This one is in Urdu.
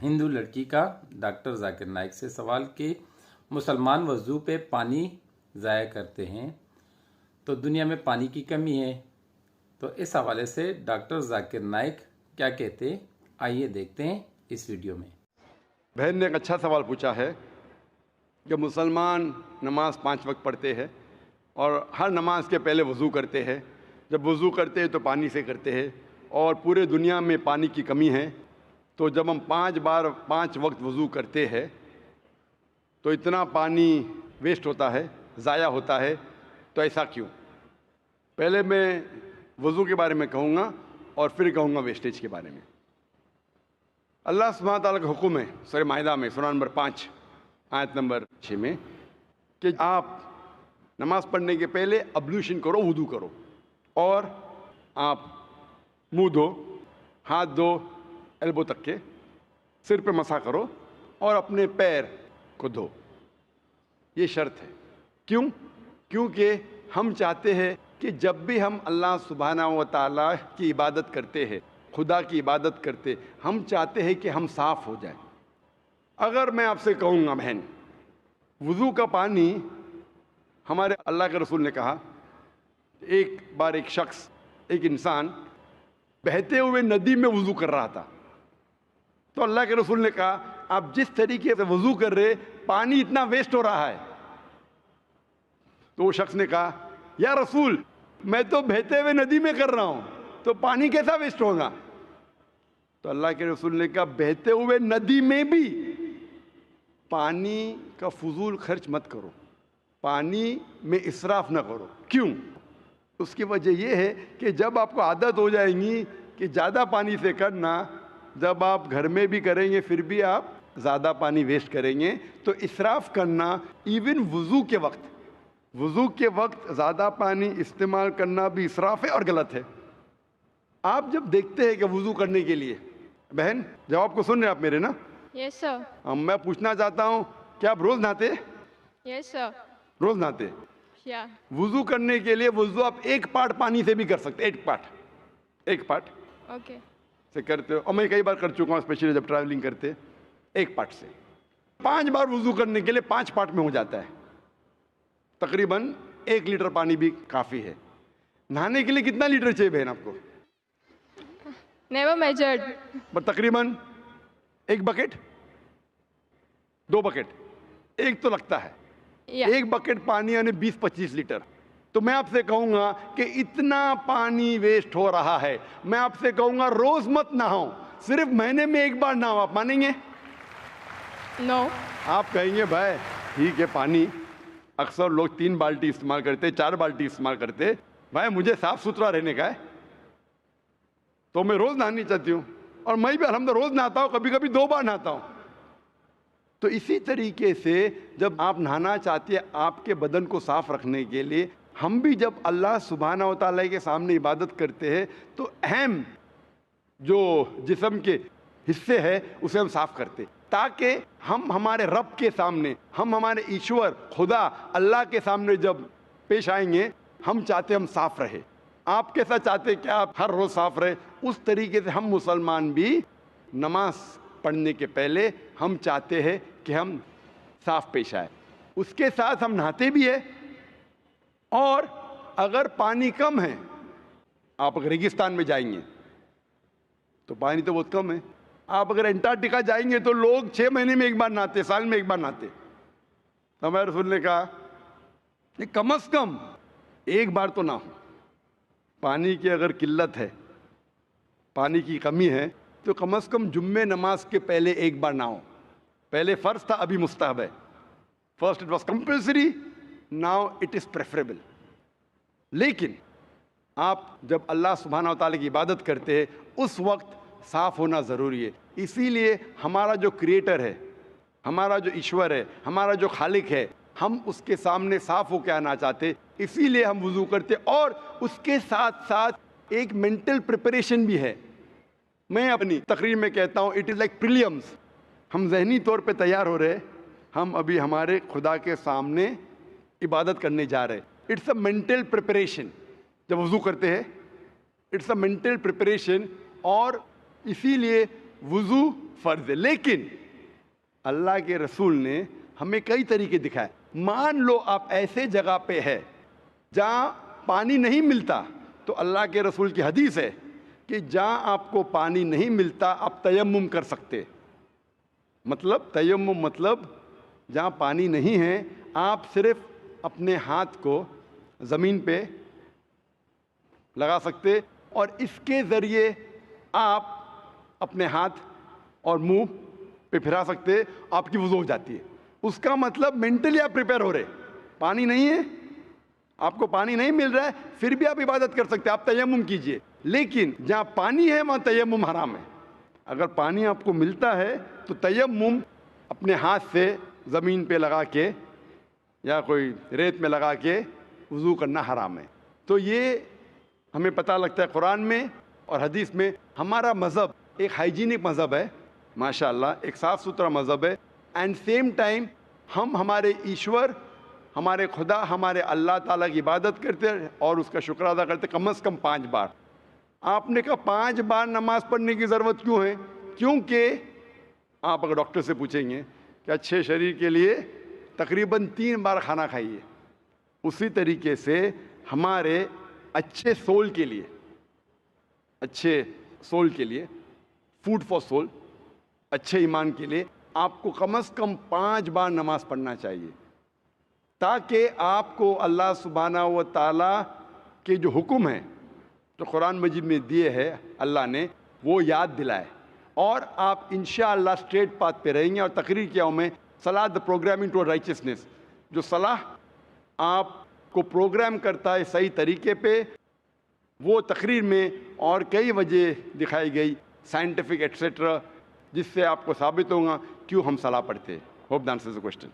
ہندو لڑکی کا ڈاکٹر ذاکر نائک سے سوال کہ مسلمان وضو پہ پانی ضائع کرتے ہیں تو دنیا میں پانی کی کمی ہے، تو اس حوالے سے ڈاکٹر ذاکر نائک کیا کہتے ہیں، آئیے دیکھتے ہیں اس ویڈیو میں۔ بہن نے ایک اچھا سوال پوچھا ہے کہ مسلمان نماز 5 وقت پڑھتے ہیں اور ہر نماز کے پہلے وضو کرتے ہیں، جب وضو کرتے ہیں تو پانی سے کرتے ہیں، اور پورے دنیا میں پانی کی کمی ہے، تو جب ہم 5 وقت وضو کرتے ہیں تو اتنا پانی ویسٹ ہوتا ہے، ضائع ہوتا ہے، تو ایسا کیوں؟ پہلے میں وضو کے بارے میں کہوں گا اور پھر کہوں گا ویسٹیج کے بارے میں۔ اللہ سبحانہ تعالیٰ کا حکم ہے سورہ مائدہ میں سورہ نمبر 5 آیت نمبر 6 میں کہ آپ نماز پڑھنے کے پہلے ابلوشن کرو، وضو کرو، اور آپ منہ دھو، ہاتھ دھو ایلبو تک کے، سر پہ مسح کرو اور اپنے پیر کو دھو۔ یہ شرط ہے۔ کیوں؟ کیونکہ ہم چاہتے ہیں کہ جب بھی ہم اللہ سبحانہ و تعالیٰ کی عبادت کرتے ہیں، خدا کی عبادت کرتے، ہم چاہتے ہیں کہ ہم صاف ہو جائیں۔ اگر میں آپ سے کہوں گا بہن، وضو کا پانی، ہمارے اللہ کے رسول نے کہا، ایک بار ایک شخص، ایک انسان بہتے ہوئے ندی میں وضو کر رہا تھا، تو اللہ کے رسول نے کہا آپ جس طریقے سے وضو کر رہے پانی اتنا ویسٹ ہو رہا ہے۔ تو وہ شخص نے کہا یا رسول، میں تو بہتے ہوئے ندی میں کر رہا ہوں تو پانی کیسا ویسٹ ہوگا؟ تو اللہ کے رسول نے کہا بہتے ہوئے ندی میں بھی پانی کا فضول خرچ مت کرو، پانی میں اسراف نہ کرو۔ کیوں؟ اس کی وجہ یہ ہے کہ جب آپ کو عادت ہو جائے گی کہ زیادہ پانی سے کرنا، جب آپ گھر میں بھی کریں گے پھر بھی آپ زیادہ پانی ویسٹ کریں گے، تو اسراف کرنا ایون وضو کے وقت زیادہ پانی استعمال کرنا بھی اسراف ہے اور غلط ہے۔ آپ جب دیکھتے ہیں کہ وضو کرنے کے لیے، بہن جواب کو سن رہے آپ میرے نا؟ یس سر۔ میں پوچھنا چاہتا ہوں کہ آپ روز نہاتے؟ یس سر۔ روز نہاتے؟ یا وضو کرنے کے لیے وضو آپ 1 پارٹ پانی سے بھی کر سکتے، 1 پارٹ اوکے سے کرتے ہو، اور میں کئی بار کر چکا ہوں، اسپیشلی جب ٹریولنگ کرتے، 1 پارٹ سے 5 بار وضو کرنے کے لیے 5 پارٹ میں ہو جاتا ہے، تقریباً 1 لیٹر پانی بھی کافی ہے۔ نہانے کے لیے کتنا لیٹر چاہیے بہن آپ کو؟ نیور میجرڈ، پر تقریباً 1 بکٹ، 2 بکٹ، 1 تو لگتا ہے۔ 1 بکٹ پانی یعنی 20-25 لیٹر۔ تو میں آپ سے کہوں گا کہ اتنا پانی ویسٹ ہو رہا ہے، میں آپ سے کہوں گا روز مت نہاؤ، صرف مہینے میں 1 بار نہاؤ۔ آپ مانیں گے؟ نو۔ آپ کہیں گے بھائی ٹھیک ہے، پانی اکثر لوگ 3 بالٹی استعمال کرتے، 4 بالٹی استعمال کرتے، بھائی مجھے صاف ستھرا رہنے کا ہے تو میں روز نہانی چاہتی ہوں، اور میں بھی الحمدللہ روز نہاتا ہوں، کبھی کبھی 2 بار نہاتا ہوں۔ تو اسی طریقے سے جب آپ نہانا چاہتے ہیں آپ کے بدن کو صاف رکھنے کے لیے، ہم بھی جب اللہ سبحانہ و تعالیٰ کے سامنے عبادت کرتے ہیں تو اہم جو جسم کے حصے ہیں اسے ہم صاف کرتے، تاکہ ہم ہمارے رب کے سامنے، ہم ہمارے ایشور خدا اللہ کے سامنے جب پیش آئیں گے، ہم چاہتے ہم صاف رہے۔ آپ کیسا چاہتے کہ آپ ہر روز صاف رہے؟ اس طریقے سے ہم مسلمان بھی نماز پڑھنے کے پہلے ہم چاہتے ہیں کہ ہم صاف پیش آئے۔ اس کے ساتھ ہم نہاتے بھی ہیں، اور اگر پانی کم ہے، آپ اگر ریگستان میں جائیں گے تو پانی تو بہت کم ہے، آپ اگر انٹارکٹیکا جائیں گے تو لوگ 6 مہینے میں 1 بار نہاتے، سال میں 1 بار نہاتے۔ ہمارے رسول نے کہا کہ کم از کم 1 بار تو نہ ہو۔ پانی کی اگر قلت ہے، پانی کی کمی ہے، تو کم از کم جمعہ نماز کے پہلے 1 بار نہ ہو۔ پہلے فرض تھا، ابھی مستحب ہے۔ First it was compulsory, now it is preferable. لیکن آپ جب اللہ سبحانہ و تعالیٰ کی عبادت کرتے ہیں اس وقت صاف ہونا ضروری ہے۔ اسی لیے ہمارا جو کریٹر ہے، ہمارا جو ایشور ہے، ہمارا جو خالق ہے، ہم اس کے سامنے صاف ہو کے آنا چاہتے، اسی لیے ہم وضو کرتے، اور اس کے ساتھ ساتھ ایک مینٹل پریپریشن بھی ہے۔ میں اپنی تقریر میں کہتا ہوں اٹ از لائک پریلیمز، ہم ذہنی طور پہ تیار ہو رہے، ہم ابھی ہمارے خدا کے سامنے عبادت کرنے جا رہے۔ اٹس اے مینٹل پریپریشن، جب وضو کرتے ہیں اٹس اے مینٹل پریپریشن، اور اسی لیے وضو فرض ہے. لیکن اللہ کے رسول نے ہمیں کئی طریقے دکھائے. مان لو آپ ایسے جگہ پہ ہے جہاں پانی نہیں ملتا, تو اللہ کے رسول کی حدیث ہے کہ جہاں آپ کو پانی نہیں ملتا آپ تیمم کر سکتے. مطلب تیمم مطلب جہاں پانی نہیں ہے آپ صرف اپنے ہاتھ کو زمین پہ لگا سکتے, اور اس کے ذریعے آپ اپنے ہاتھ اور منہ پہ پھرا سکتے, آپ کی وضو ہو جاتی ہے. اس کا مطلب مینٹلی آپ پریپیئر ہو رہے, پانی نہیں ہے, آپ کو پانی نہیں مل رہا ہے, پھر بھی آپ عبادت کر سکتے, آپ تیمم کیجئے. لیکن جہاں پانی ہے وہاں تیمم حرام ہے. اگر پانی آپ کو ملتا ہے تو تیمم اپنے ہاتھ سے زمین پہ لگا کے یا کوئی ریت میں لگا کے وضو کرنا حرام ہے. تو یہ ہمیں پتہ لگتا ہے قرآن میں اور حدیث میں. ہمارا مذہب ایک ہائیجینک مذہب ہے, ماشاء اللہ, ایک صاف ستھرا مذہب ہے. اینڈ سیم ٹائم ہم ہمارے ایشور, ہمارے خدا, ہمارے اللہ تعالیٰ کی عبادت کرتے اور اس کا شکر ادا کرتے کم از کم 5 بار. آپ نے کہا 5 بار نماز پڑھنے کی ضرورت کیوں ہے؟ کیونکہ آپ اگر ڈاکٹر سے پوچھیں گے کہ اچھے شریر کے لیے تقریباً 3 بار کھانا کھائیے, اسی طریقے سے ہمارے اچھے سول کے لیے, اچھے سول کے لیے, فوڈ فار سول, اچھے ایمان کے لیے آپ کو کم از کم 5 بار نماز پڑھنا چاہیے, تاکہ آپ کو اللہ سبحانہ و تعالیٰ کے جو حکم ہیں جو قرآن مجید میں دیے ہے اللہ نے, وہ یاد دلائے, اور آپ انشاءاللہ اسٹریٹ پاتھ پہ رہیں گے. اور تقریر کیا ہوں میں, صلاح دا پروگرامنگ ٹو رائچسنس, جو صلاح آپ کو پروگرام کرتا ہے صحیح طریقے پہ, وہ تقریر میں اور کئی وجہ دکھائی گئی سائنٹیفک ایٹسیٹرا, جس سے آپ کو ثابت ہوگا کیوں ہم صلاح پڑھتے ہیں. Hope the answers the question.